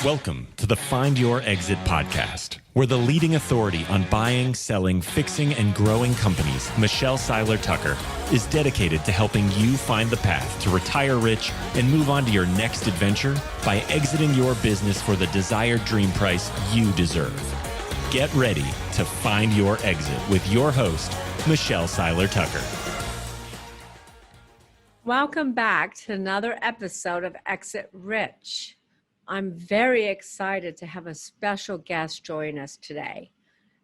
Welcome to the Find Your Exit podcast, where the leading authority on buying, selling, fixing, and growing companies, Michelle Seiler Tucker, is dedicated to helping you find the path to retire rich and move on to your next adventure by exiting your business for the desired dream price you deserve. Get ready to find your exit with your host, Michelle Seiler Tucker. Welcome back to another episode of Exit Rich. I'm very excited to have a special guest join us today.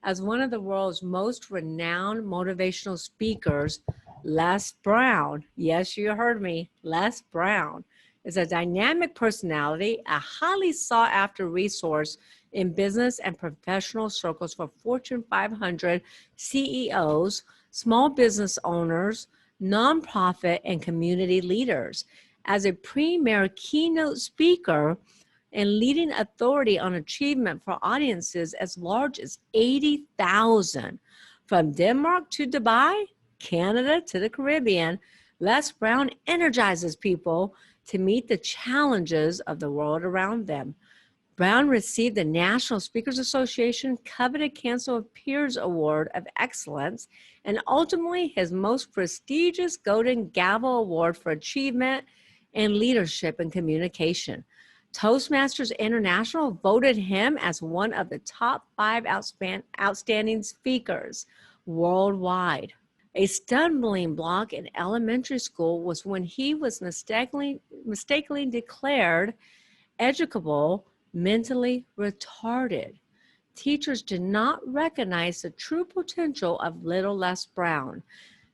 As one of the world's most renowned motivational speakers, Les Brown, yes, you heard me, Les Brown, is a dynamic personality, a highly sought-after resource in business and professional circles for Fortune 500 CEOs, small business owners, nonprofit, and community leaders. As a premier keynote speaker and leading authority on achievement for audiences as large as 80,000. From Denmark to Dubai, Canada to the Caribbean, Les Brown energizes people to meet the challenges of the world around them. Brown received the National Speakers Association coveted Council of Peers Award of Excellence and ultimately his most prestigious Golden Gavel Award for Achievement and Leadership in Communication. Toastmasters International voted him as one of the top 5 outstanding speakers worldwide. A stumbling block in elementary school was when he was mistakenly declared educable, mentally retarded. Teachers did not recognize the true potential of little Les Brown.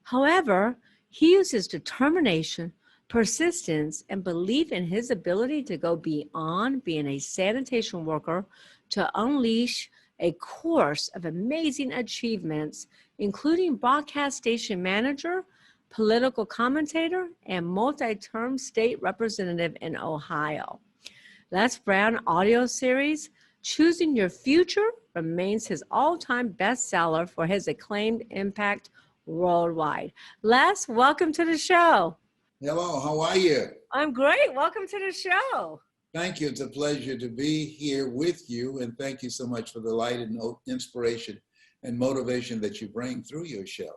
However, he used his determination, persistence, and belief in his ability to go beyond being a sanitation worker to unleash a course of amazing achievements, including broadcast station manager, political commentator, and multi-term state representative in Ohio. Les Brown audio series, Choosing Your Future, remains his all-time bestseller for his acclaimed impact worldwide. Les, welcome to the show. Hello, how are you? I'm great. Welcome to the show. Thank you. It's a pleasure to be here with you, and thank you so much for the light and inspiration and motivation that you bring through your show.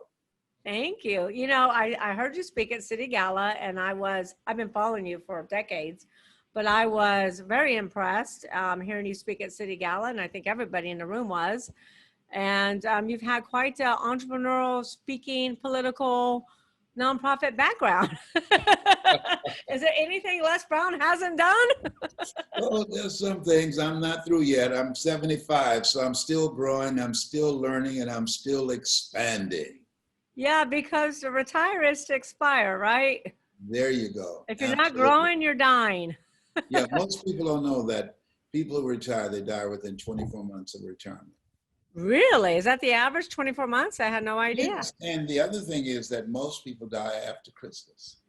Thank you. You know, I heard you speak at City Gala, and I've been following you for decades, but I was very impressed hearing you speak at City Gala, and I think everybody in the room was. And you've had quite an entrepreneurial, speaking, political, nonprofit background. Is there anything Les Brown hasn't done? Well, there's some things. I'm not through yet. I'm 75, so I'm still growing, I'm still learning, and I'm still expanding. Yeah, because to retire is to expire, right? There you go. If you're not growing, you're dying. Yeah, most people don't know that people who retire, they die within 24 months of retirement. Really? Is that the average, 24 months? I had no idea. Yes. And the other thing is that most people die after Christmas.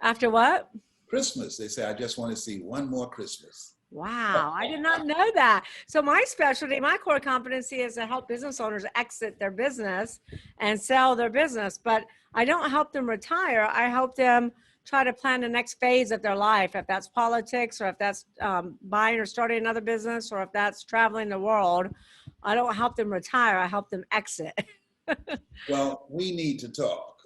After what? Christmas. They say, I just want to see one more Christmas. Wow, I did not know that. So my specialty, my core competency is to help business owners exit their business and sell their business. But I don't help them retire. I help them try to plan the next phase of their life, if that's politics or if that's buying or starting another business or if that's traveling the world. I don't help them retire. I help them exit. Well, we need to talk.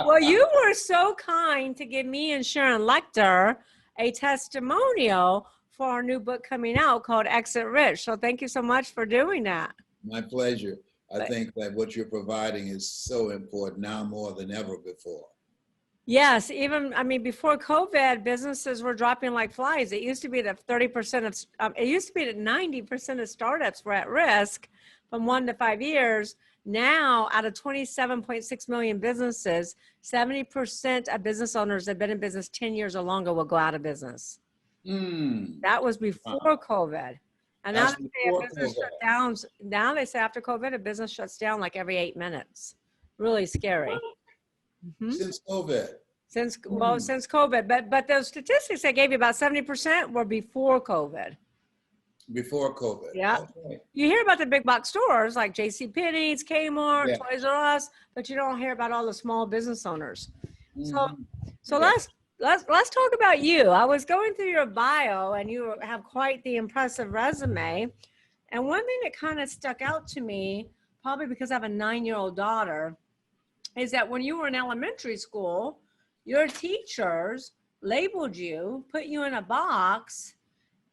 Well, you were so kind to give me and Sharon Lecter a testimonial for our new book coming out called Exit Rich. So thank you so much for doing that. My pleasure. I think that what you're providing is so important now more than ever before. Yes, before COVID, businesses were dropping like flies. It used to be that 30% of, it used to be that 90% of startups were at risk from 1 to 5 years. Now, out of 27.6 million businesses, 70% of business owners that have been in business 10 years or longer will go out of business. That was before COVID. And now they say a business shut down. Now they say after COVID, a business shuts down like every 8 minutes. Really scary. Mm-hmm. Since COVID. Since COVID. But those statistics I gave you, about 70% were before COVID. Before COVID. Yeah. Okay. You hear about the big box stores like JCPenney's, Kmart, Toys R Us, but you don't hear about all the small business owners. So let's talk about you. I was going through your bio, and you have quite the impressive resume. And one thing that kind of stuck out to me, probably because I have a 9-year-old daughter, is that when you were in elementary school, your teachers labeled you, put you in a box,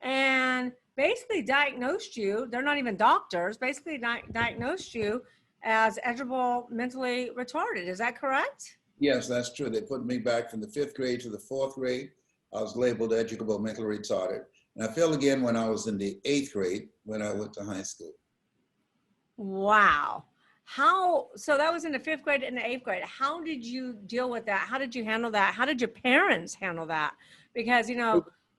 and basically diagnosed you. They're not even doctors, basically diagnosed you as educable mentally retarded. Is that correct? Yes, that's true. They put me back from the 5th grade to the 4th grade. I was labeled educable mentally retarded. And I fell again when I was in the 8th grade when I went to high school. Wow. So that was in the 5th grade and the 8th grade. How did you deal with that? How did you handle that? How did your parents handle that? Because,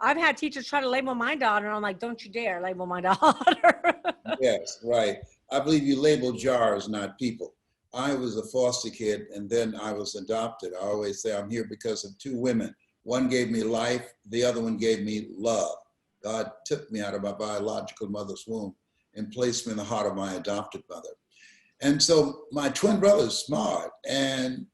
I've had teachers try to label my daughter, and I'm like, don't you dare label my daughter. Yes, right. I believe you label jars, not people. I was a foster kid, and then I was adopted. I always say I'm here because of 2 women. One gave me life, the other one gave me love. God took me out of my biological mother's womb and placed me in the heart of my adopted mother. And so my twin brother's smart, and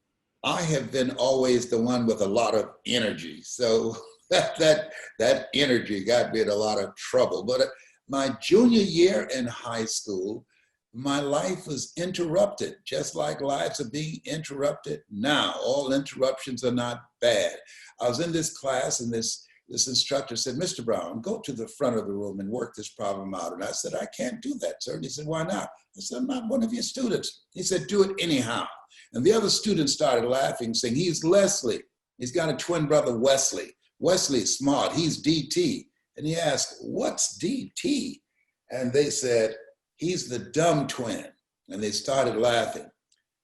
I have been always the one with a lot of energy. So that energy got me in a lot of trouble. But my junior year in high school, my life was interrupted, just like lives are being interrupted now. All interruptions are not bad. I was in this class, and this instructor said, Mr. Brown, go to the front of the room and work this problem out. And I said, I can't do that, sir. And he said, why not? I said, I'm not one of your students. He said, do it anyhow. And the other students started laughing, saying, he's Leslie. He's got a twin brother, Wesley. Wesley's smart. He's DT. And he asked, what's DT? And they said, he's the dumb twin. And they started laughing.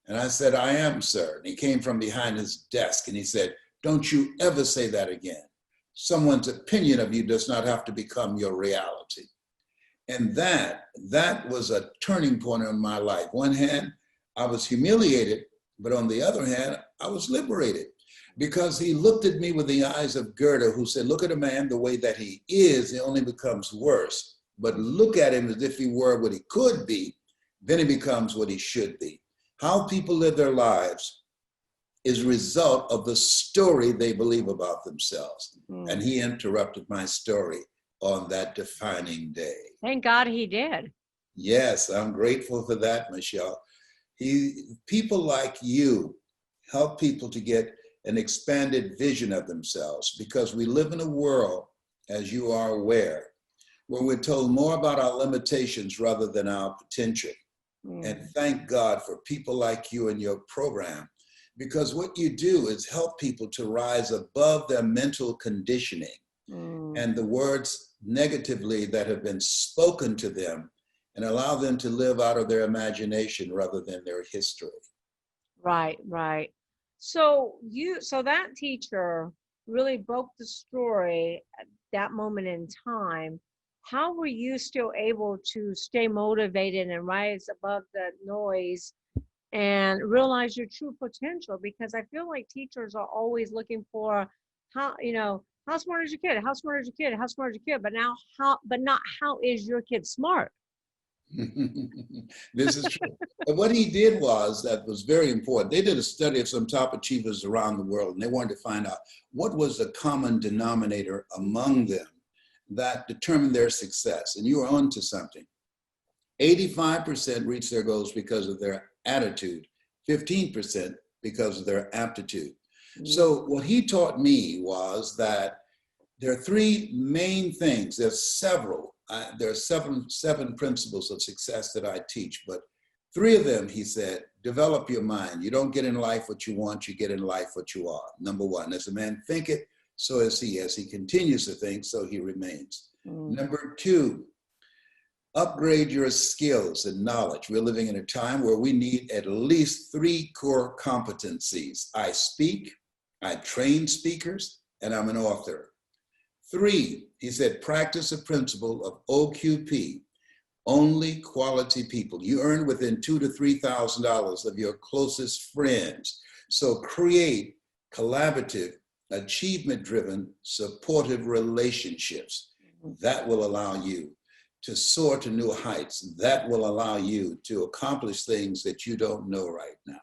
And I said, I am, sir. And he came from behind his desk and he said, don't you ever say that again. Someone's opinion of you does not have to become your reality. And that was a turning point in my life. One hand, I was humiliated, but on the other hand, I was liberated, because he looked at me with the eyes of Goethe, who said, look at a man the way that he is, he only becomes worse. But look at him as if he were what he could be, then he becomes what he should be. How people live their lives is a result of the story they believe about themselves. And he interrupted my story on that defining day. Thank God he did. Yes, I'm grateful for that, Michelle. People like you help people to get an expanded vision of themselves, because we live in a world, as you are aware, where we're told more about our limitations rather than our potential. And thank God for people like you and your program, because what you do is help people to rise above their mental conditioning and the words negatively that have been spoken to them, and allow them to live out of their imagination rather than their history. Right. So that teacher really broke the story at that moment in time. How were you still able to stay motivated and rise above the noise and realize your true potential? Because I feel like teachers are always looking for how smart is your kid? How smart is your kid? How smart is your kid? But not how is your kid smart? This is true. And what he did that was very important. They did a study of some top achievers around the world, and they wanted to find out what was the common denominator among them that determined their success. And you were onto something. 85% reached their goals because of their attitude, 15% because of their aptitude. So what he taught me was that there are 3 main things. There's several. There are seven principles of success that I teach, but 3 of them, he said, develop your mind. You don't get in life what you want, you get in life what you are. Number 1, as a man thinketh, so is he. As he continues to think, so he remains. Number 2, upgrade your skills and knowledge. We're living in a time where we need at least 3 core competencies. I speak, I train speakers, and I'm an author. 3, he said, practice a principle of OQP, only quality people. You earn within $2,000 to $3,000 of your closest friends. So create collaborative, achievement-driven, supportive relationships. That will allow you to soar to new heights. That will allow you to accomplish things that you don't know right now.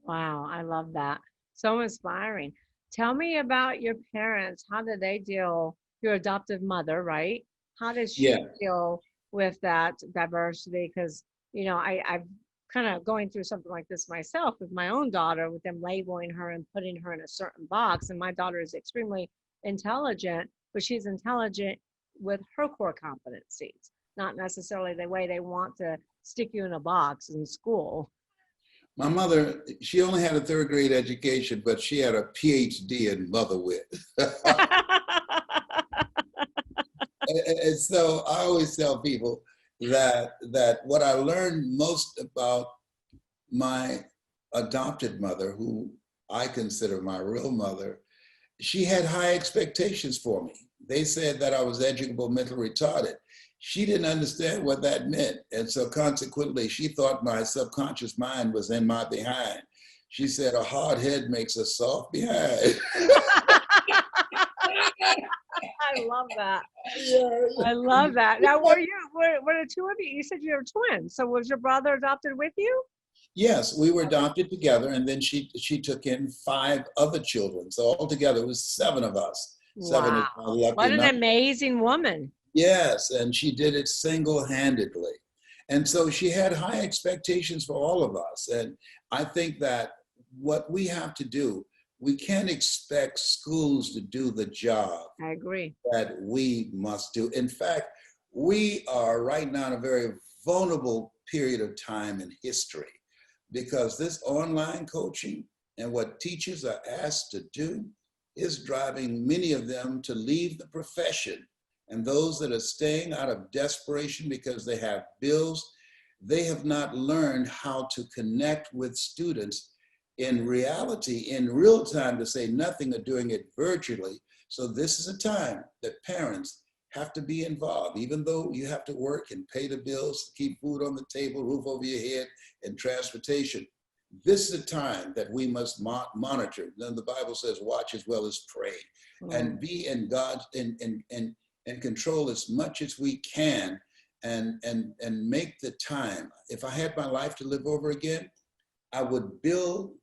Wow, I love that. So inspiring. Tell me about your parents. How did they deal, your adoptive mother, right? How did she Yeah. deal with that diversity? Because, I've kind of going through something like this myself with my own daughter, with them labeling her and putting her in a certain box. And my daughter is extremely intelligent, but she's intelligent with her core competencies, not necessarily the way they want to stick you in a box in school. My mother, she only had a third grade education, but she had a PhD in mother wit. And so I always tell people that what I learned most about my adopted mother, who I consider my real mother, she had high expectations for me. They said that I was educable, mentally retarded. She didn't understand what that meant. And so consequently, she thought my subconscious mind was in my behind. She said, a hard head makes a soft behind. I love that. I love that. Now, were the two of you? You said you were twins. So was your brother adopted with you? Yes, we were adopted together, and then she took in 5 other children. So altogether, it was 7 of us. 7 is Wow. my lucky What an number. amazing woman. Yes, and she did it single-handedly. And so she had high expectations for all of us. And I think that what we have to do, we can't expect schools to do the job I agree. that we must do. In fact, we are right now in a very vulnerable period of time in history, because this online coaching and what teachers are asked to do is driving many of them to leave the profession. And those that are staying out of desperation because they have bills, they have not learned how to connect with students in reality, in real time, to say nothing of doing it virtually. So this is a time that parents have to be involved, even though you have to work and pay the bills, keep food on the table, roof over your head, and transportation. This is a time that we must monitor. Then the Bible says, watch as well as pray, and be in God's and control as much as we can, and make the time. If I had my life to live over again, I would build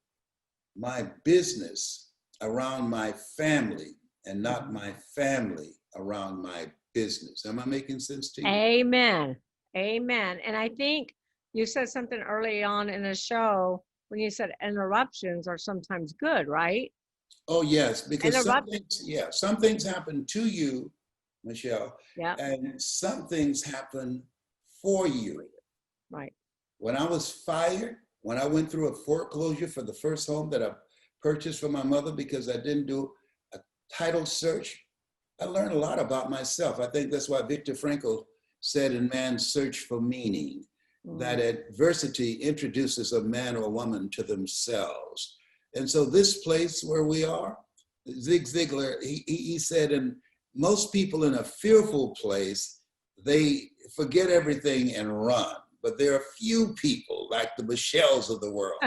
my business around my family and not my family around my business. Am I making sense to you? Amen. Amen. And I think you said something early on in the show when you said interruptions are sometimes good, right? Oh, yes, because Interruptions. some things happen to you, Michelle, Yeah. and some things happen for you. Right. When I was fired, when I went through a foreclosure for the first home that I purchased for my mother because I didn't do a title search, I learned a lot about myself. I think that's why Viktor Frankl said in Man's Search for Meaning, that adversity introduces a man or a woman to themselves. And so this place where we are, Zig Ziglar, he said, and most people in a fearful place, they forget everything and run. But there are few people like the Michelles of the world.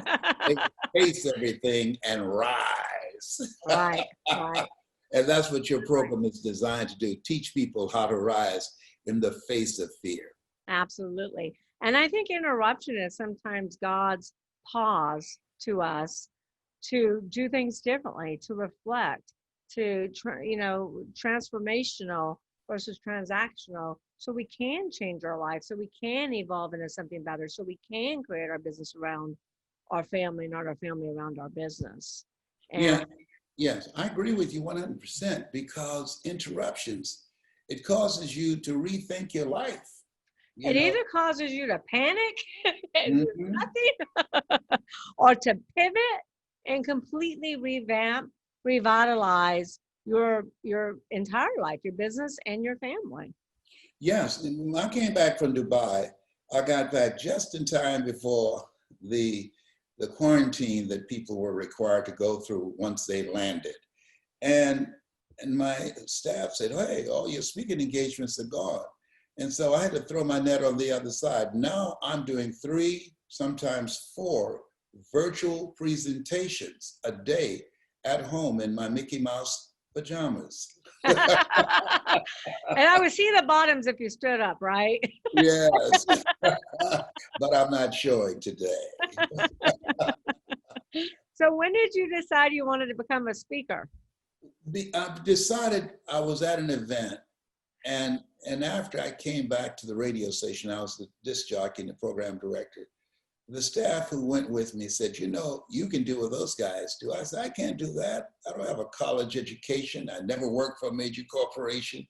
They face everything and rise. Right. Right. And that's what your program is designed to do, teach people how to rise in the face of fear. Absolutely. And I think interruption is sometimes God's pause to us to do things differently, to reflect, to, transformational versus transactional, so we can change our life, so we can evolve into something better, so we can create our business around our family, not our family around our business. And Yes, I agree with you 100%, because interruptions, it causes you to rethink your life. it either causes you to panic and do Mhm. nothing, or to pivot and completely revitalize your entire life, your business and your family. Yes, and when I came back from Dubai, I got back just in time before the quarantine that people were required to go through once they landed. And my staff said, hey, all your speaking engagements are gone. And so I had to throw my net on the other side. Now I'm doing 3, sometimes 4 virtual presentations a day at home in my Mickey Mouse pajamas. And I would see the bottoms if you stood up, right? Yes, but I'm not showing today. So when did you decide you wanted to become a speaker? I decided I was at an event, and after I came back to the radio station, I was the disc jockey and the program director. The staff who went with me said, you know, you can do what those guys do. I said, I can't do that. I don't have a college education. I never worked for a major corporation.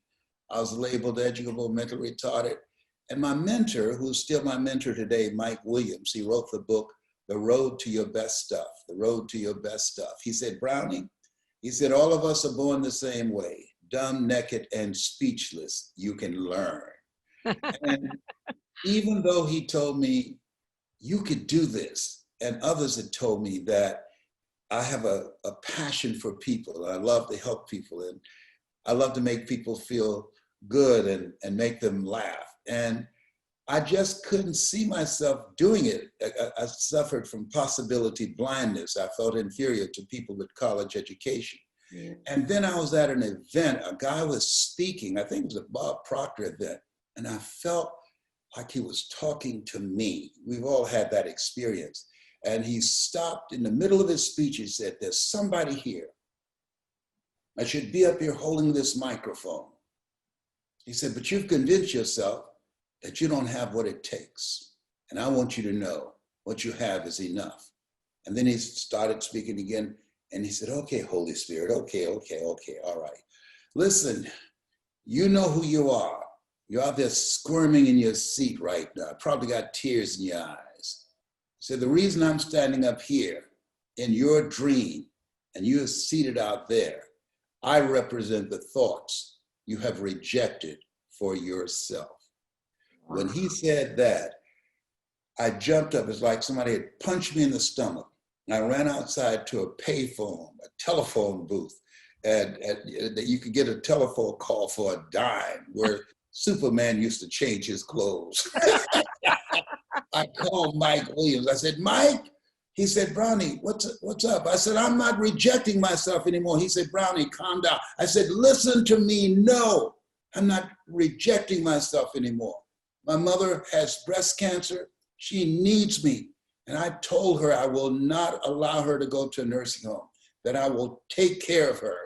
I was labeled educable, mentally retarded. And my mentor, who's still my mentor today, Mike Williams, he wrote the book, The Road to Your Best Stuff, The Road to Your Best Stuff. He said, Brownie, he said, all of us are born the same way, dumb, naked, and speechless. You can learn. And even though he told me, you could do this, and others had told me that I have a passion for people. I love to help people, and I love to make people feel good and make them laugh. And I just couldn't see myself doing it. I suffered from possibility blindness. I felt inferior to people with college education. Yeah. And then I was at an event, a guy was speaking, I think it was a Bob Proctor event, and I felt like he was talking to me. We've all had that experience. And he stopped in the middle of his speech. He said, there's somebody here. I should be up here holding this microphone. He said, but you've convinced yourself that you don't have what it takes. And I want you to know what you have is enough. And then he started speaking again. And he said, okay, Holy Spirit, okay, all right. Listen, you know who you are. You're out there squirming in your seat right now. Probably got tears in your eyes. So the reason I'm standing up here in your dream and you're seated out there, I represent the thoughts you have rejected for yourself. Wow. When he said that, I jumped up. It's like somebody had punched me in the stomach. And I ran outside to a payphone, a telephone booth, and you could get a telephone call for a dime, where Superman used to change his clothes. I called Mike Williams. I said, Mike, he said, Brownie, what's up? I said, I'm not rejecting myself anymore. He said, Brownie, calm down. I said, listen to me. No, I'm not rejecting myself anymore. My mother has breast cancer. She needs me. And I told her I will not allow her to go to a nursing home, that I will take care of her.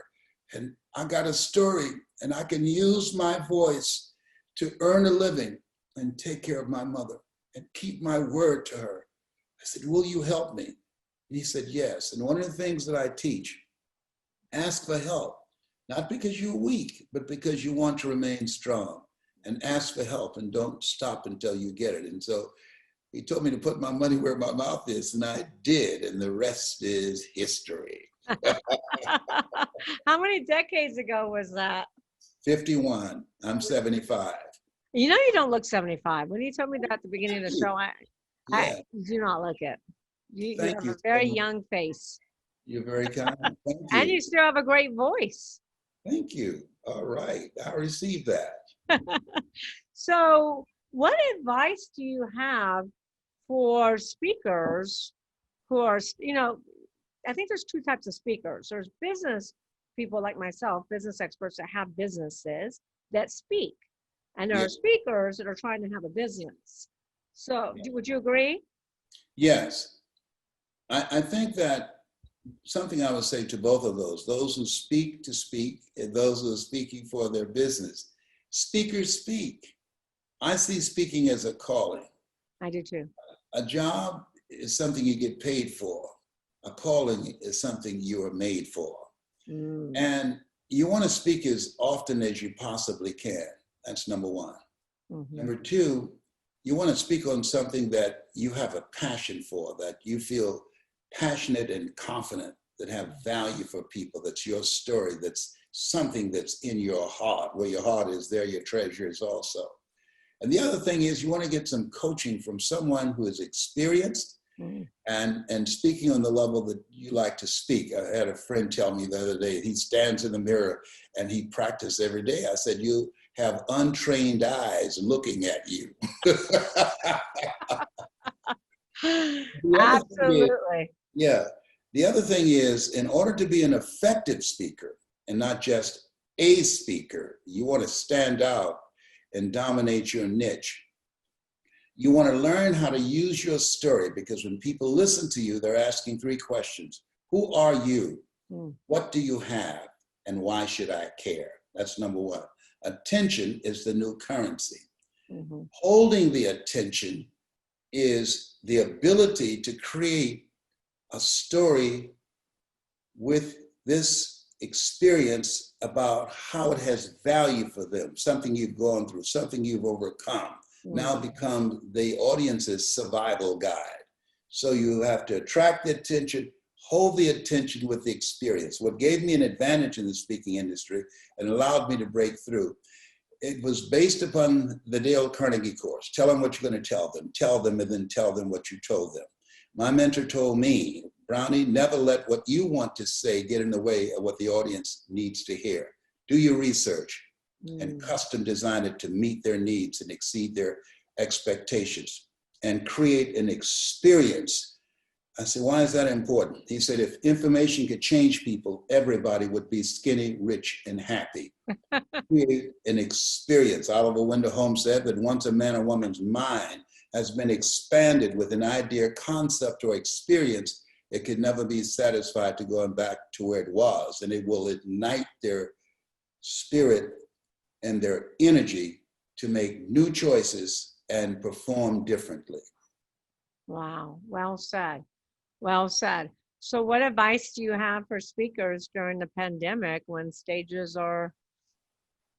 And I got a story, and I can use my voice to earn a living and take care of my mother and keep my word to her. I said, will you help me? And he said, yes. And one of the things that I teach, ask for help, not because you're weak, but because you want to remain strong. And ask for help and don't stop until you get it. And so he told me to put my money where my mouth is, and I did, and the rest is history. How many decades ago was that? 51. I'm 75. You know, you don't look 75. When you told me that at the beginning of the show, I do not look it. You have a very young face. You're very kind. Thank you. And you still have a great voice. Thank you. All right. I received that. So what advice do you have for speakers who are, you know, I think there's two types of speakers. There's business people like myself, business experts that have businesses that speak. And there are speakers that are trying to have a business. So would you agree? Yes. I think that something I would say to both of those who speak to speak and those who are speaking for their business, speakers speak. I see speaking as a calling. I do too. A job is something you get paid for. A calling is something you are made for. And you want to speak as often as you possibly can. That's number one. Number two, you want to speak on something that you have a passion for, that you feel passionate and confident, that have value for people. That's your story. That's something that's in your heart. Where your heart is, there your treasure is also. And the other thing is you want to get some coaching from someone who is experienced and speaking on the level that you like to speak. I had a friend tell me the other day, he stands in the mirror and he practices every day. I said, you have untrained eyes looking at you. Absolutely. The other thing is, in order to be an effective speaker and not just a speaker, you want to stand out and dominate your niche. You want to learn how to use your story, because when people listen to you, they're asking three questions. Who are you? Mm. What do you have? And why should I care? That's number one. Attention is the new currency. Mm-hmm. Holding the attention is the ability to create a story with this experience about how it has value for them, something you've gone through, something you've overcome, now become the audience's survival guide. So you have to attract the attention, hold the attention with the experience. What gave me an advantage in the speaking industry and allowed me to break through, it was based upon the Dale Carnegie course. Tell them what you're going to tell them, and then tell them what you told them. My mentor told me, Brownie, never let what you want to say get in the way of what the audience needs to hear. Do your research and custom design it to meet their needs and exceed their expectations and create an experience. I said, why is that important? He said, if information could change people, everybody would be skinny, rich, and happy. Create an experience. Oliver Wendell Holmes said that once a man or woman's mind has been expanded with an idea, concept, or experience, it can never be satisfied to going back to where it was. And it will ignite their spirit and their energy to make new choices and perform differently. Wow. Well said. Well said. So what advice do you have for speakers during the pandemic when stages are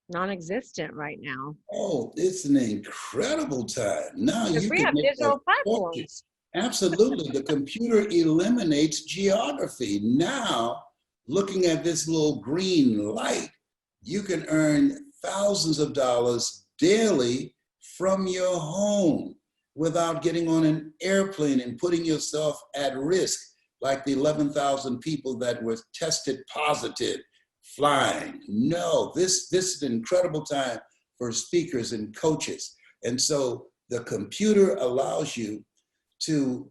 non-existent right now? Oh, it's an incredible time. Now Because you we can have make digital a fortune. platforms. Absolutely. The computer eliminates geography. Now, looking at this little green light, you can earn thousands of dollars daily from your home without getting on an airplane and putting yourself at risk, like the 11,000 people that were tested positive flying. No, this is an incredible time for speakers and coaches. And so the computer allows you to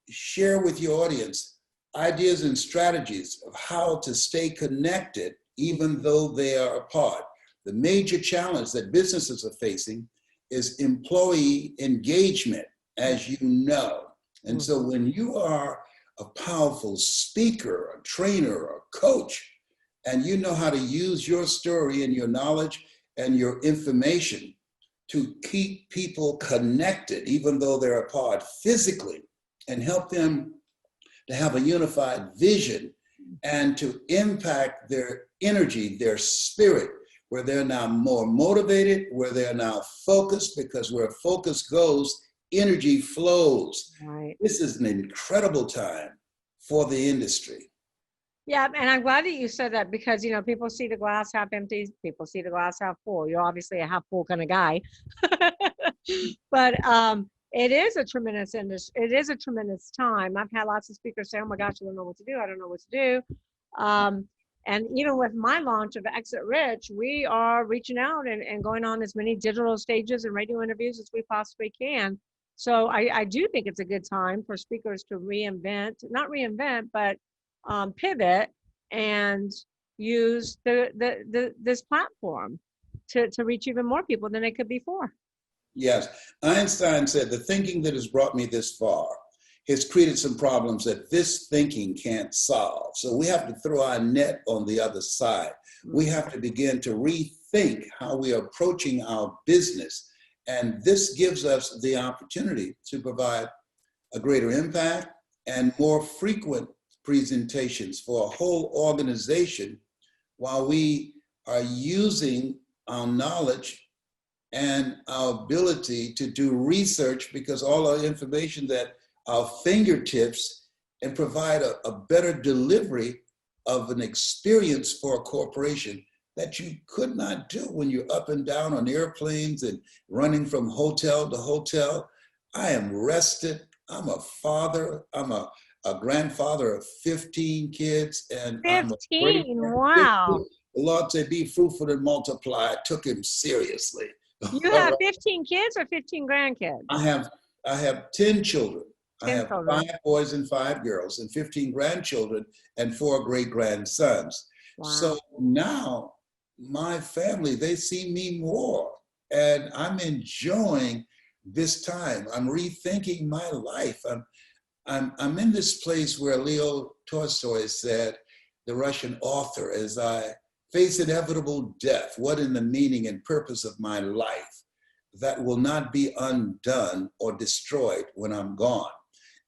share with your audience ideas and strategies of how to stay connected even though they are apart. The major challenge that businesses are facing is employee engagement, as you know. And so when you are a powerful speaker, a trainer, a coach, and you know how to use your story and your knowledge and your information to keep people connected, even though they're apart physically, and help them to have a unified vision and to impact their energy, their spirit, where they're now more motivated, where they're now focused, because where focus goes, energy flows. Right. This is an incredible time for the industry. Yeah, and I'm glad that you said that because, you know, people see the glass half empty, people see the glass half full. You're obviously a half full kind of guy. But it is a tremendous industry. It is a tremendous time. I've had lots of speakers say, oh my gosh, I don't know what to do. I don't know what to do. And even with my launch of Exit Rich, we are reaching out and going on as many digital stages and radio interviews as we possibly can. So I do think it's a good time for speakers to not reinvent, but pivot and use this platform to reach even more people than they could before. Yes, Einstein said the thinking that has brought me this far has created some problems that this thinking can't solve. So we have to throw our net on the other side. We have to begin to rethink how we are approaching our business. And this gives us the opportunity to provide a greater impact and more frequent presentations for a whole organization while we are using our knowledge and our ability to do research, because all our information that our fingertips, and provide a better delivery of an experience for a corporation that you could not do when you're up and down on airplanes and running from hotel to hotel. I am rested. I'm a father. I'm a grandfather of 15 kids, and 15, wow. The Lord said, be fruitful and multiply. I took him seriously. You have 15 kids or 15 grandkids? I have 10 children. 10 I have children. 5 boys and 5 girls, and 15 grandchildren and 4 great-grandsons. Wow. So now my family, they see me more, and I'm enjoying this time. I'm rethinking my life. I'm in this place where Leo Tolstoy said, the Russian author, as I face inevitable death, what in the meaning and purpose of my life that will not be undone or destroyed when I'm gone?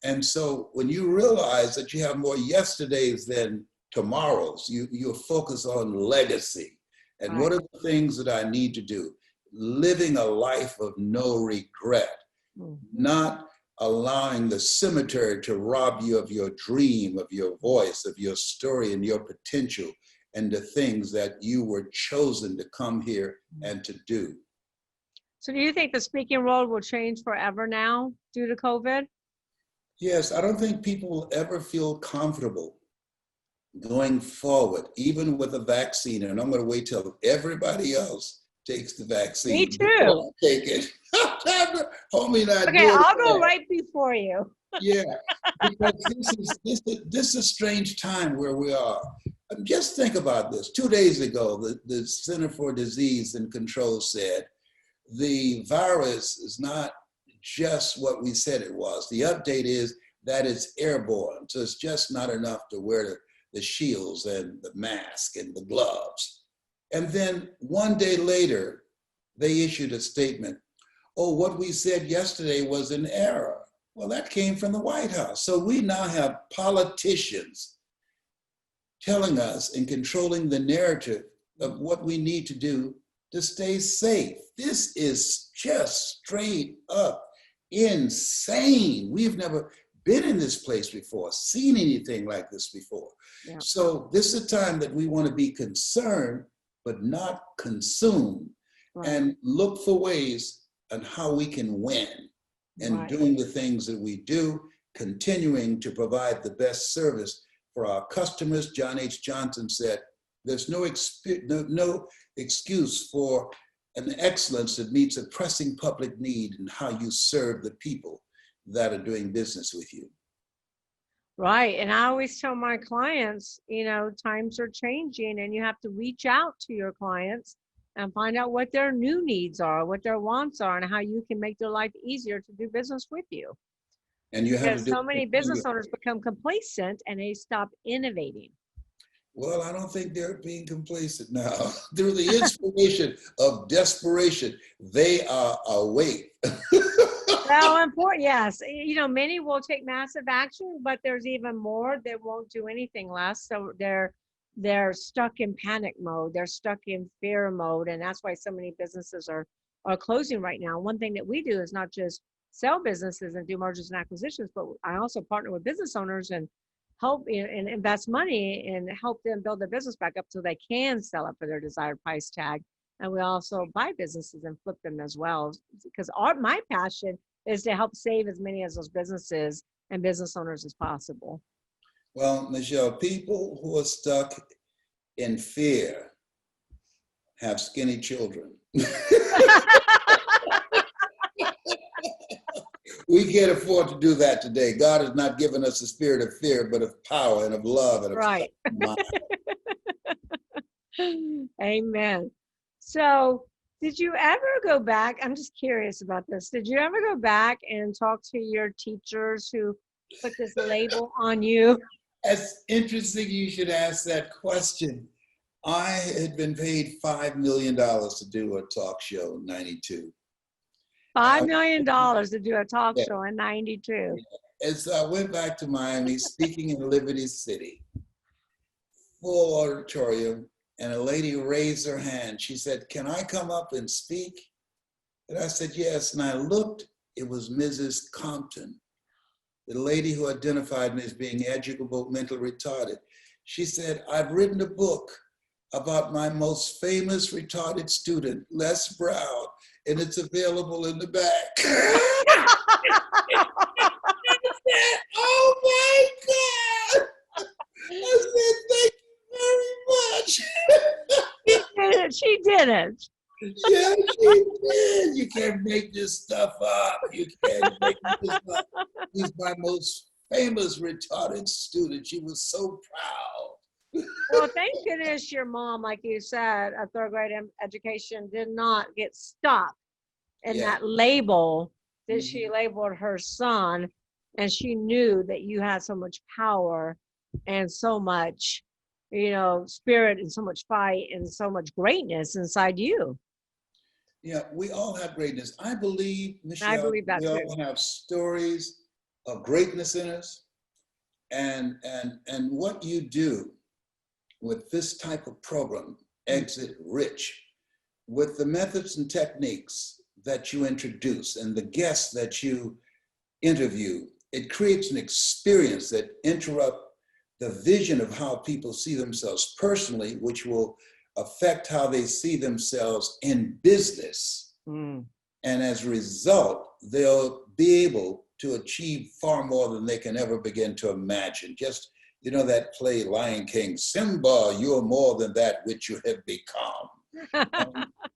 And so when you realize that you have more yesterdays than tomorrows, you focus on legacy. And Right. what are the things that I need to do? Living a life of no regret, not allowing the cemetery to rob you of your dream, of your voice, of your story and your potential, and the things that you were chosen to come here and to do. So do you think the speaking world will change forever now due to COVID? Yes, I don't think people will ever feel comfortable going forward, even with a vaccine. And I'm going to wait till everybody else takes the vaccine. Me too. Before I take it. Homie, not Okay, doing I'll go that. right before you. Yeah, because this is a strange time where we are. Just think about this. 2 days ago, the Center for Disease and Control said the virus is not just what we said it was. The update is that it's airborne. So it's just not enough to wear the shields and the mask and the gloves. And then 1 day later, they issued a statement. Oh, what we said yesterday was an error. Well, that came from the White House. So we now have politicians telling us and controlling the narrative of what we need to do to stay safe. This is just straight up insane. We've never been in this place before, seen anything like this before. Yeah. So this is a time that we want to be concerned, but not consumed, Right. and look for ways on how we can win in Right. doing the things that we do, continuing to provide the best service for our customers. John H. Johnson said, there's no excuse for an excellence that meets a pressing public need in how you serve the people that are doing business with you. Right. And I always tell my clients, times are changing and you have to reach out to your clients and find out what their new needs are, what their wants are, and how you can make their life easier to do business with you. And you have Because to do so many business owners become complacent and they stop innovating. Well, I don't think they're being complacent now. Through the inspiration of desperation, they are awake. Well, important, yes. Many will take massive action, but there's even more that won't do anything less. So they're stuck in panic mode. They're stuck in fear mode. And that's why so many businesses are closing right now. One thing that we do is not just sell businesses and do mergers and acquisitions, but I also partner with business owners and help and invest money and help them build their business back up so they can sell it for their desired price tag. And we also buy businesses and flip them as well. Because my passion is to help save as many of those businesses and business owners as possible. Well, Michelle, people who are stuck in fear have skinny children. We can't afford to do that today. God has not given us a spirit of fear, but of power and of love and of Right. mind. Amen. So did you ever go back? I'm just curious about this. Did you ever go back and talk to your teachers who put this label on you? It's interesting you should ask that question. I had been paid $5 million to do a talk show in 92. $5 million to do a talk Yeah. show in 92. And so I went back to Miami, speaking in Liberty City, full auditorium, and a lady raised her hand. She said, "Can I come up and speak?" And I said, "Yes." And I looked, it was Mrs. Compton, the lady who identified me as being educable, mentally retarded. She said, "I've written a book about my most famous retarded student, Les Brown, and it's available in the back." Oh my God! I said, "Thank you very much." She did it. Yeah, she did. You can't make this stuff up. You can't make this up. He's my most famous retarded student. She was so proud. Well, thank goodness your mom, like you said, a third grade education did not get stuck in Yeah. that label that Mhm. she labeled her son. and she knew that you had so much power and so much, spirit and so much fight and so much greatness inside you. Yeah, we all have greatness. I believe, I Michelle, believe that we too. all have stories of greatness in us. And what you do with this type of program, Exit Rich, with the methods and techniques that you introduce and the guests that you interview, it creates an experience that interrupts the vision of how people see themselves personally, which will affect how they see themselves in business. And as a result, they'll be able to achieve far more than they can ever begin to imagine. Just, that play Lion King, Simba, you're more than that which you have become.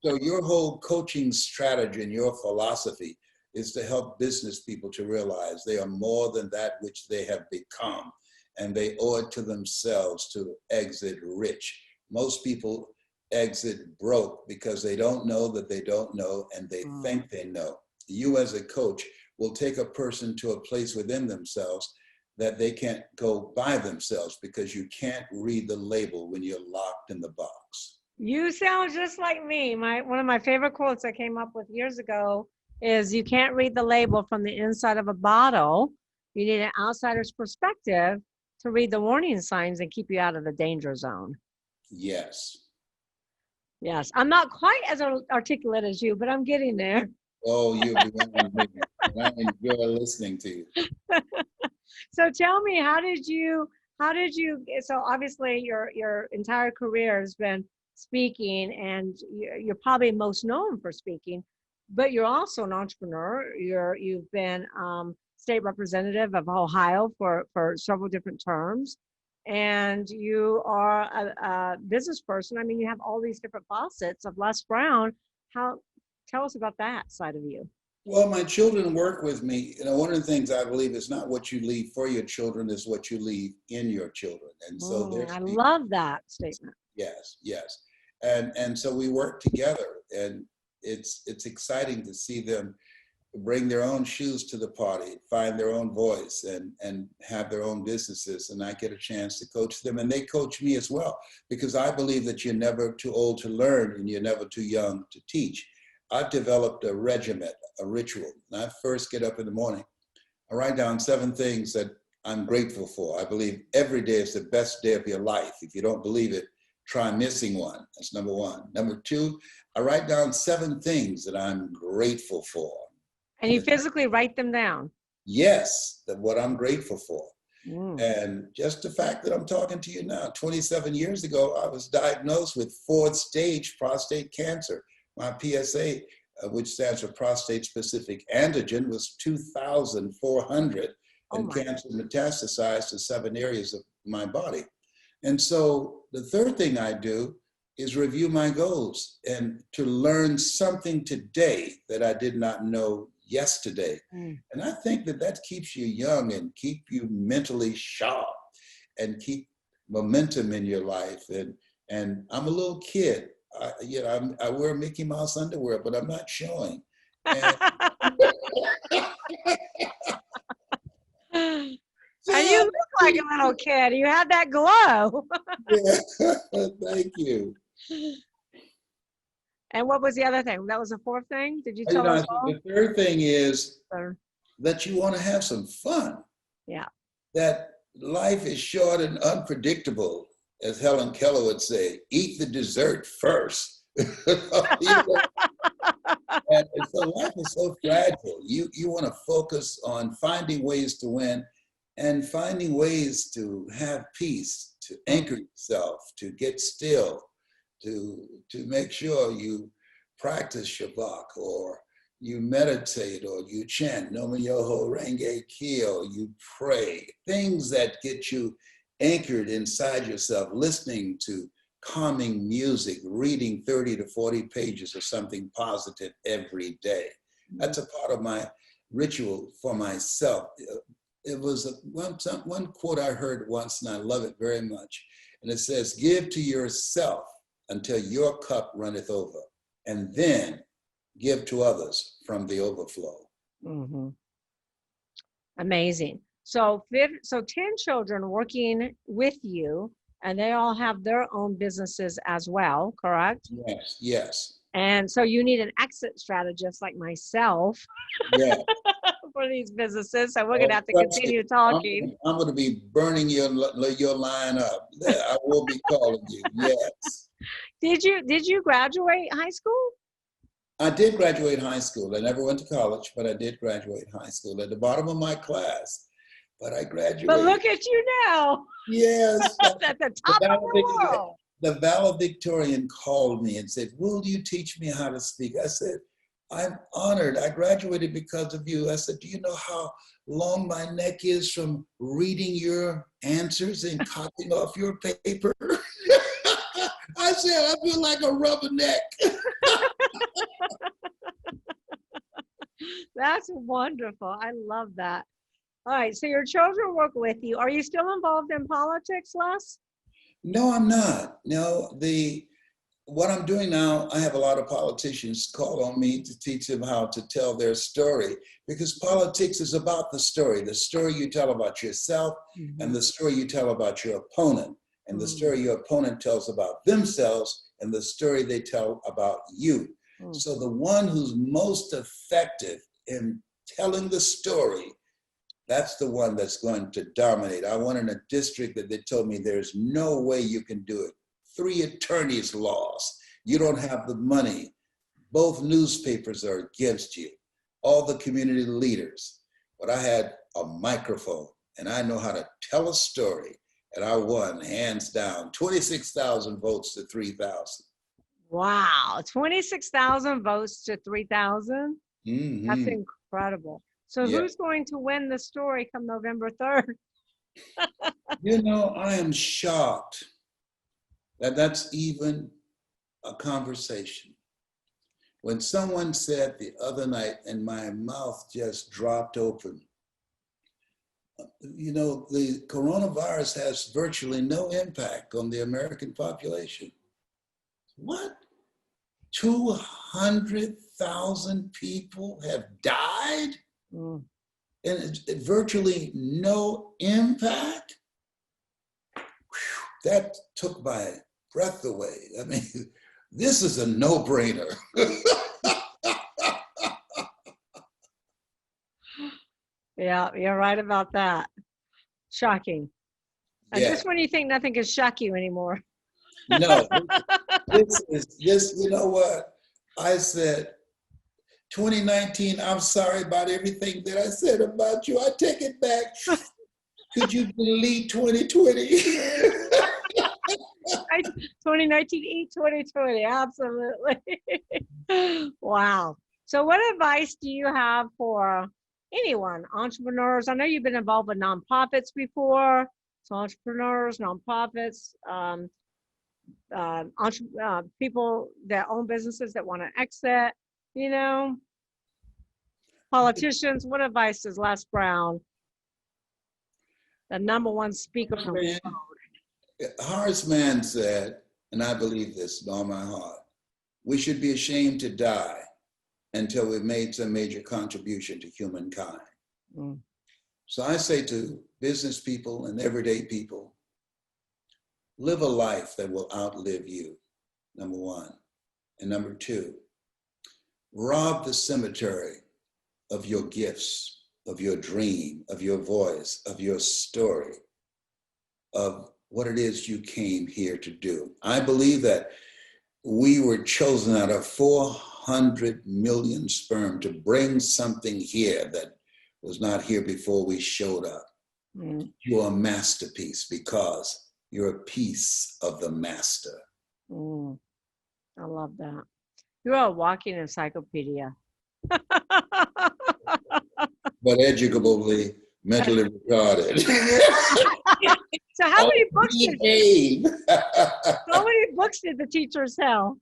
So your whole coaching strategy and your philosophy is to help business people to realize they are more than that which they have become. And they owe it to themselves to exit rich. Most people exit broke because they don't know that they don't know, and they think they know. You as a coach will take a person to a place within themselves that they can't go by themselves because you can't read the label when you're locked in the box. You sound just like me. One of my favorite quotes I came up with years ago is, you can't read the label from the inside of a bottle. You need an outsider's perspective to read the warning signs and keep you out of the danger zone. Yes. Yes. I'm not quite as articulate as you, but I'm getting there. Oh, you're beyond me. And I enjoy listening to you. So tell me, so obviously your entire career has been speaking, and you're probably most known for speaking, but you're also an entrepreneur. You've been state representative of Ohio for several different terms, and you are a business person. I mean, you have all these different facets of Les Brown. Tell us about that side of you. Well, my children work with me. One of the things I believe is not what you leave for your children, is what you leave in your children. And so I love that statement. Yes. And so we work together, and it's exciting to see them bring their own shoes to the party, find their own voice, and have their own businesses. And I get a chance to coach them, and they coach me as well, because I believe that you're never too old to learn and you're never too young to teach. I've developed a regiment, a ritual. When I first get up in the morning, I write down 7 things that I'm grateful for. I believe every day is the best day of your life. If you don't believe it, try missing one. That's number 1. Number 2, I write down 7 things that I'm grateful for. And you physically write them down? Yes, what I'm grateful for. And just the fact that I'm talking to you now, 27 years ago, I was diagnosed with 4th stage prostate cancer. My PSA, which stands for prostate specific antigen, was 2,400, and cancer metastasized to 7 areas of my body. And so the third thing I do is review my goals and to learn something today that I did not know yesterday. And I think that keeps you young and keep you mentally sharp and keep momentum in your life. And I'm a little kid. I wear Mickey Mouse underwear, but I'm not showing. And you look like a little kid. You have that glow. Yeah. Thank you. And what was the other thing? That was the 4th thing? Did you tell us all? The third thing is that you want to have some fun. Yeah. That life is short and unpredictable. As Helen Keller would say, eat the dessert first. And so life is so fragile. You want to focus on finding ways to win and finding ways to have peace, to anchor yourself, to get still, to make sure you practice Shabbat, or you meditate, or you chant Nomen Yoho Renge Kyo, you pray. Things that get you anchored inside yourself, listening to calming music, reading 30 to 40 pages of something positive every day. That's a part of my ritual for myself. It was one quote I heard once, and I love it very much. And it says, give to yourself until your cup runneth over, and then give to others from the overflow. Amazing. So 10 children working with you, and they all have their own businesses as well, correct? Yes, yes. And so you need an exit strategist like myself Yeah. for these businesses. So we're Oh, gonna have to trust me, continue talking. I'm going to be burning your line up. I will be calling you. Yes. Did you graduate high school? I did graduate high school. I never went to college, but I did graduate high school at the bottom of my class. But I graduated. But look at you now. Yes. At the top of the world. The valedictorian called me and said, "Will you teach me how to speak?" I said, "I'm honored. I graduated because of you." I said, "Do you know how long my neck is from reading your answers and copying off your paper?" I said, "I feel like a rubberneck." That's wonderful. I love that. All right. So your children work with you. Are you still involved in politics, Les? No, I'm not. No, what I'm doing now, I have a lot of politicians call on me to teach them how to tell their story, because politics is about the story you tell about yourself, and the story you tell about your opponent, and the story your opponent tells about themselves, and the story they tell about you. So the one who's most effective in telling the story, that's the one that's going to dominate. I went in a district that they told me there's no way you can do it. 3 attorneys lost. You don't have the money. Both newspapers are against you. All the community leaders. But I had a microphone and I know how to tell a story. And I won hands down, 26,000 votes to 3,000. Wow. 26,000 votes to 3,000. That's incredible. So who's going to win the story come November 3rd? You know, I am shocked that that's even a conversation. When someone said the other night, and my mouth just dropped open, you know, the coronavirus has virtually no impact on the American population. What? 200,000 people have died? And it's virtually no impact? Whew, that took my breath away. I mean, this is a no-brainer. Yeah, you're right about that. Shocking. And just when you think nothing can shock you anymore. No, this, you know what? I said, 2019, I'm sorry about everything that I said about you. I take it back. Could you delete 2020? 2019, eat 2020, absolutely. Wow. So what advice do you have for anyone, entrepreneurs? I know you've been involved with nonprofits before. So entrepreneurs, nonprofits, people that own businesses that want to exit, you know, politicians. What advice does Les Brown, the #1 speaker from the world? Horace Mann said, and I believe this with all my heart, we should be ashamed to die until we've made some major contribution to humankind. So I say to business people and everyday people, live a life that will outlive you, #1. And #2, rob the cemetery of your gifts, of your dream, of your voice, of your story, of what it is you came here to do. I believe that we were chosen out of 400 million sperm to bring something here that was not here before we showed up. You're a masterpiece because you're a piece of the master. I love that. You're a walking encyclopedia. But educably, mentally retarded. So how many books did the teacher sell?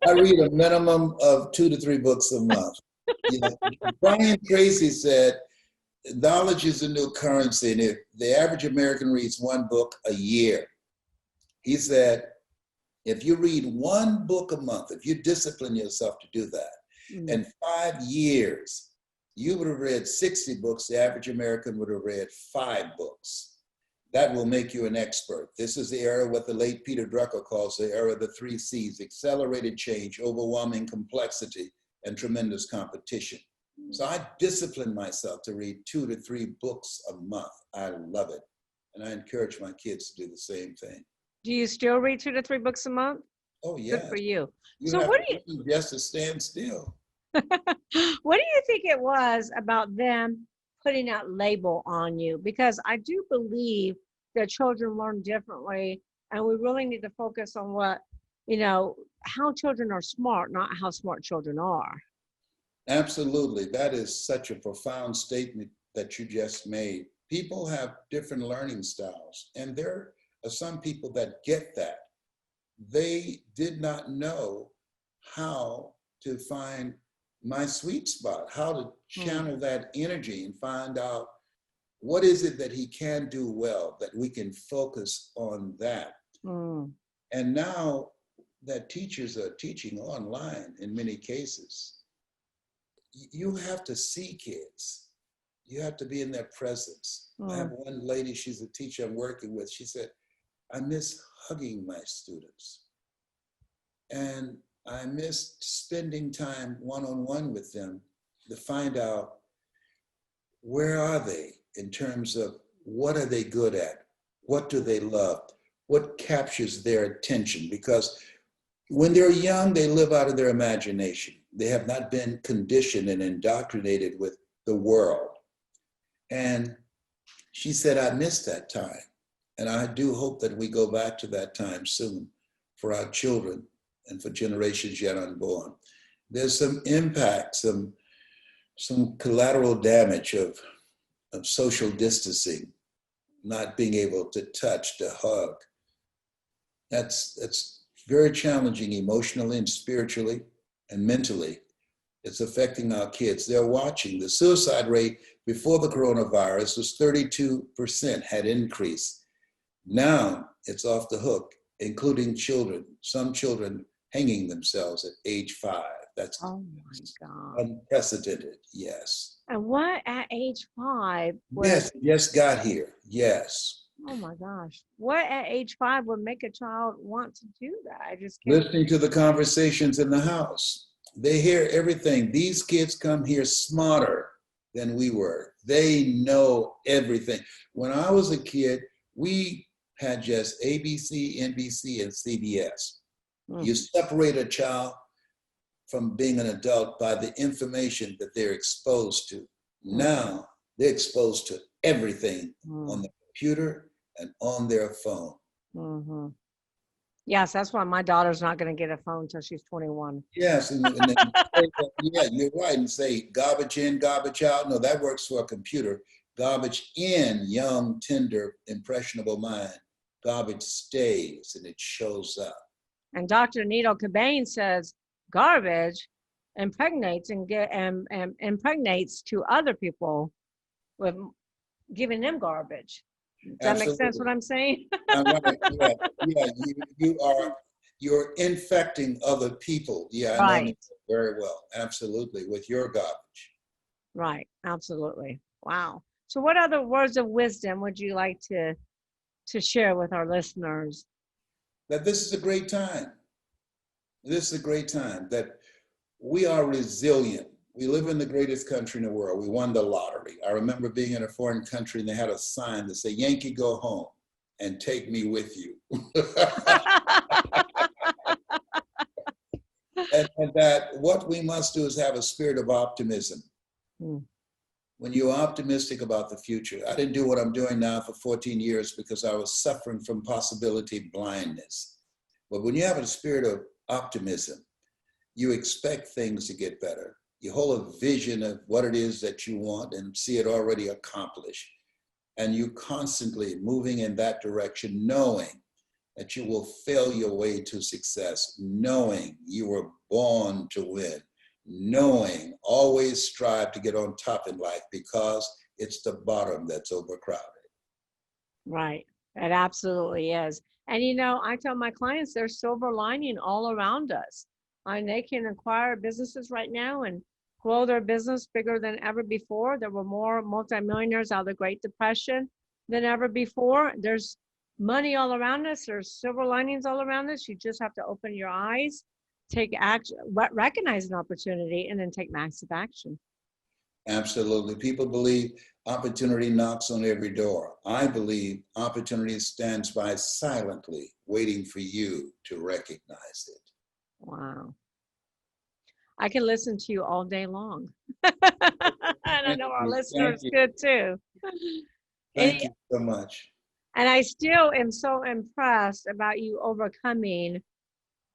I read a minimum of 2 to 3 books a month. You know, Brian Tracy said, knowledge is a new currency, and if the average American reads 1 book a year, he said, if you read 1 book a month, if you discipline yourself to do that, in 5 years, You would have read 60 books. The average American would have read 5 books. That will make you an expert. This is the era what the late Peter Drucker calls the era of the 3 C's: accelerated change, overwhelming complexity, and tremendous competition. So I discipline myself to read 2 to 3 books a month. I love it. And I encourage my kids to do the same thing. Do you still read 2 to 3 books a month? Oh, yeah. Good for you. You So have what to do just to stand still. what do you think it was about them putting that label on you? Because I do believe that children learn differently, and we really need to focus on what, how children are smart, not how smart children are. Absolutely. That is such a profound statement that you just made. People have different learning styles, and there are some people that get that. They did not know how to find my sweet spot, how to channel that energy and find out what is it that he can do well, that we can focus on that. And now that teachers are teaching online in many cases, you have to see kids. You have to be in their presence. I have one lady, she's a teacher I'm working with. She said, I miss hugging my students. And I miss spending time one-on-one with them to find out where are they in terms of what are they good at? What do they love? What captures their attention? Because when they're young, they live out of their imagination. They have not been conditioned and indoctrinated with the world. And she said, I miss that time. And I do hope that we go back to that time soon for our children and for generations yet unborn. There's some impact, some collateral damage of social distancing, not being able to touch, to hug. That's very challenging emotionally and spiritually and mentally. It's affecting our kids. They're watching. The suicide rate before the coronavirus was 32% had increased. Now it's off the hook, including children, some children hanging themselves at age 5. That's unprecedented, yes. And what at age 5? Yes, just got here, yes. Oh my gosh. What at age 5 would make a child want to do that? I just can't. Listening to the conversations in the house. They hear everything. These kids come here smarter than we were. They know everything. When I was a kid, we had just ABC, NBC, and CBS. You separate a child from being an adult by the information that they're exposed to. Now they're exposed to everything on the computer and on their phone. Yes, that's why my daughter's not going to get a phone until she's 21. Yes, and then, yeah, you're right, and say garbage in, garbage out. No, that works for a computer. Garbage in, young, tender, impressionable mind. Garbage stays and it shows up. And Dr. Needle Cobain says garbage impregnates and impregnates to other people with giving them garbage. Does that make sense what I'm saying? Right. Yeah, you're infecting other people. Yeah, I know very well. Absolutely, with your garbage. Right, absolutely. Wow. So what other words of wisdom would you like to share with our listeners? That this is a great time. This is a great time, that we are resilient. We live in the greatest country in the world. We won the lottery. I remember being in a foreign country and they had a sign that said, Yankee, go home and take me with you. and that what we must do is have a spirit of optimism. When you're optimistic about the future, I didn't do what I'm doing now for 14 years because I was suffering from possibility blindness. But when you have a spirit of optimism, you expect things to get better. You hold a vision of what it is that you want and see it already accomplished. And you constantly moving in that direction, knowing that you will fail your way to success, knowing you were born to win, knowing always strive to get on top in life because it's the bottom that's overcrowded. Right. It absolutely is. And I tell my clients there's silver lining all around us. And they can acquire businesses right now and grow their business bigger than ever before. There were more multimillionaires out of the Great Depression than ever before. There's money all around us. There's silver linings all around us. You just have to open your eyes, take action, recognize an opportunity, and then take massive action. Absolutely. People believe opportunity knocks on every door. I believe opportunity stands by silently, waiting for you to recognize it. Wow. I can listen to you all day long. And I know our listeners could too. Thank you so much. And I still am so impressed about you overcoming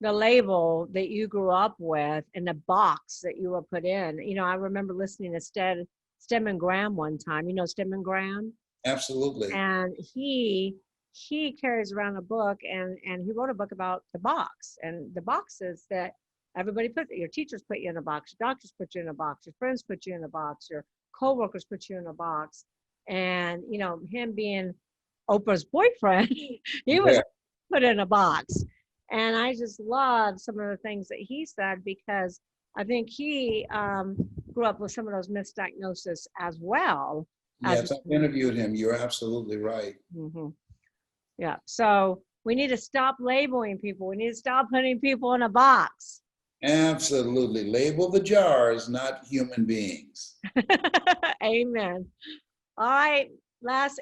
the label that you grew up with and the box that you were put in. You know, I remember listening to Stedman Graham one time. You know Stedman Graham? Absolutely. And he carries around a book, and he wrote a book about the box. And the boxes that everybody puts, your teachers put you in a box, your doctors put you in a box, your friends put you in a box, your coworkers put you in a box. And, you know, him being Oprah's boyfriend, he was put in a box. And I just love some of the things that he said, because I think he grew up with some of those misdiagnoses as well. Yes, I interviewed him. You're absolutely right. Mm-hmm. Yeah. So we need to stop labeling people. We need to stop putting people in a box. Absolutely. Label the jars, not human beings. Amen. All right.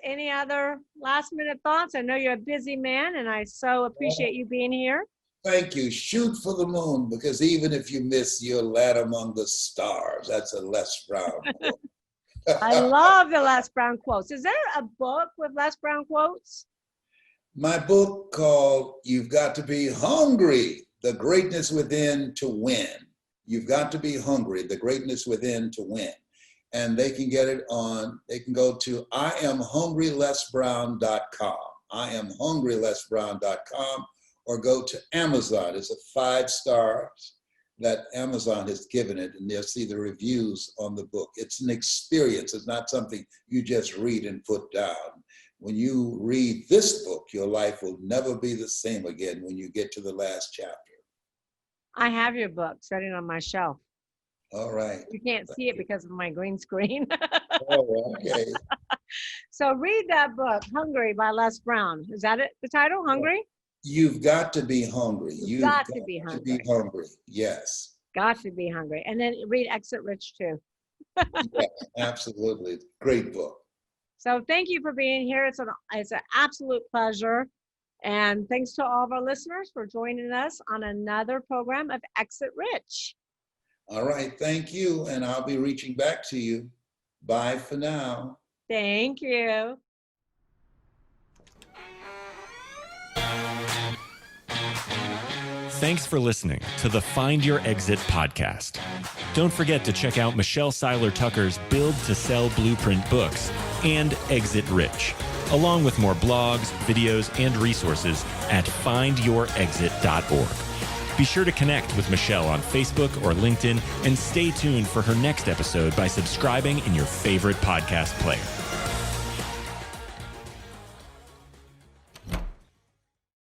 Any other last minute thoughts? I know you're a busy man, and I so appreciate you being here. Thank you. Shoot for the moon, because even if you miss, you're led among the stars. That's a Les Brown quote. I love the Les Brown quotes. Is there a book with Les Brown quotes? My book called You've Got to Be Hungry, The Greatness Within to Win. You've got to be hungry, the greatness within to win. And they can get it they can go to IamHungryLesBrown.com, IamHungryLesBrown.com, or go to Amazon. It's a 5 stars that Amazon has given it, and they'll see the reviews on the book. It's an experience. It's not something you just read and put down. When you read this book, your life will never be the same again when you get to the last chapter. I have your book sitting on my shelf. All right. You can't see it because of my green screen. Oh, okay. So read that book, Hungry by Les Brown. Is that it? The title, Hungry? You've got to be hungry. You've got to be hungry. Yes. Got to be hungry. And then read Exit Rich too. Yes, absolutely. Great book. So thank you for being here. It's an absolute pleasure. And thanks to all of our listeners for joining us on another program of Exit Rich. All right. Thank you. And I'll be reaching back to you. Bye for now. Thank you. Thanks for listening to the Find Your Exit podcast. Don't forget to check out Michelle Seiler Tucker's Build to Sell Blueprint books and Exit Rich, along with more blogs, videos, and resources at findyourexit.org. Be sure to connect with Michelle on Facebook or LinkedIn, and stay tuned for her next episode by subscribing in your favorite podcast player.